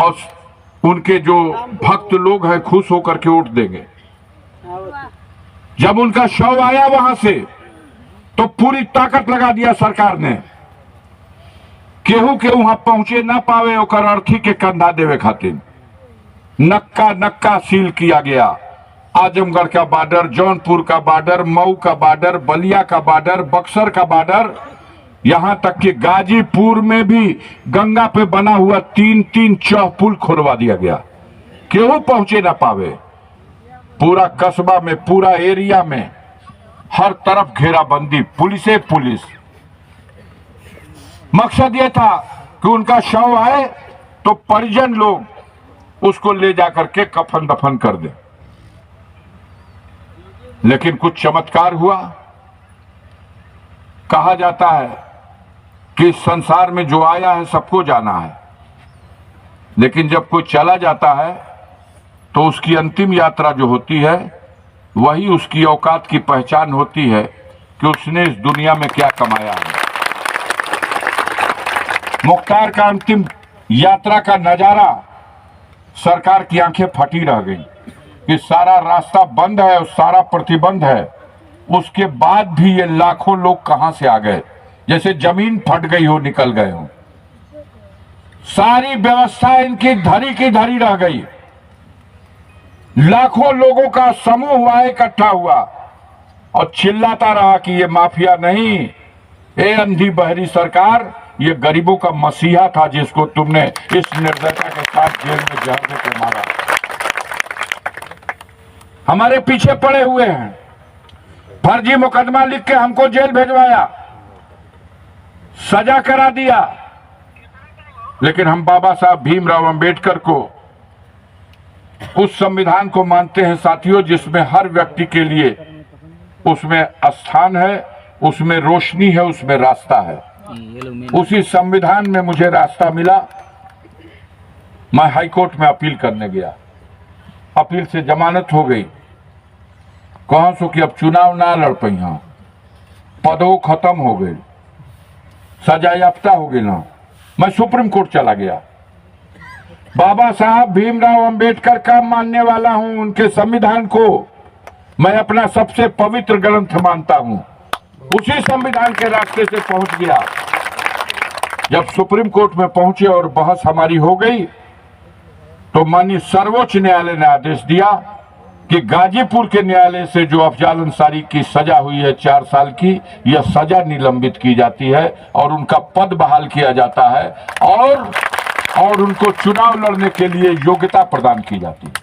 और उनके जो भक्त लोग हैं खुश होकर के वोट देंगे। जब उनका शव आया वहां से तो पूरी ताकत लगा दिया सरकार ने, केहू के वहां पहुंचे ना पावे ओकर अर्थी के कंधा देवे खातिर नक्का नक्का सील किया गया। आजमगढ़ का बॉर्डर, जौनपुर का बॉर्डर, मऊ का बॉर्डर, बलिया का बॉर्डर, बक्सर का बॉर्डर, यहां तक कि गाजीपुर में भी गंगा पे बना हुआ 3-3 चौपुल खोलवा दिया गया, केहू पहुंचे ना पावे। पूरा कस्बा में, पूरा एरिया में हर तरफ घेराबंदी, पुलिस। मकसद यह था कि उनका शव आए तो परिजन लोग उसको ले जाकर के कफन दफन कर दे। लेकिन कुछ चमत्कार हुआ। कहा जाता है कि संसार में जो आया है सबको जाना है, लेकिन जब कोई चला जाता है तो उसकी अंतिम यात्रा जो होती है वही उसकी औकात की पहचान होती है कि उसने इस दुनिया में क्या कमाया है। मुख्तार का अंतिम यात्रा का नजारा, सरकार की आंखें फटी रह गई कि सारा रास्ता बंद है और सारा प्रतिबंध है, उसके बाद भी ये लाखों लोग कहां से आ गए, जैसे जमीन फट गई हो, निकल गए हो। सारी व्यवस्था इनकी धरी की धरी रह गई। लाखों लोगों का समूह वहां इकट्ठा हुआ और चिल्लाता रहा कि ये माफिया नहीं, ए अंधी बहरी सरकार, ये गरीबों का मसीहा था जिसको तुमने इस निर्दयता के साथ जेल में जहर देकर मारा। हमारे पीछे पड़े हुए हैं, फर्जी मुकदमा लिख के हमको जेल भेजवाया, सजा करा दिया। लेकिन हम बाबा साहब भीमराव अंबेडकर को, उस संविधान को मानते हैं साथियों जिसमें हर व्यक्ति के लिए उसमें स्थान है, उसमें रोशनी है, उसमें रास्ता है। उसी संविधान में मुझे रास्ता मिला। मैं हाईकोर्ट में अपील करने गया, अपील से जमानत हो गई। कहां सो कि अब चुनाव ना लड़ पाई, हाँ पदों खत्म हो गई, सजा याफ्ता हो गई ना। मैं सुप्रीम कोर्ट चला गया। बाबा साहब भीमराव अंबेडकर का मानने वाला हूं, उनके संविधान को मैं अपना सबसे पवित्र ग्रंथ मानता हूं। उसी संविधान के रास्ते से पहुंच गया। जब सुप्रीम कोर्ट में पहुंचे और बहस हमारी हो गई तो माननीय सर्वोच्च न्यायालय ने आदेश दिया कि गाजीपुर के न्यायालय से जो अफजाल अंसारी की सजा हुई है 4 साल की, यह सजा निलंबित की जाती है और उनका पद बहाल किया जाता है और उनको चुनाव लड़ने के लिए योग्यता प्रदान की जाती है।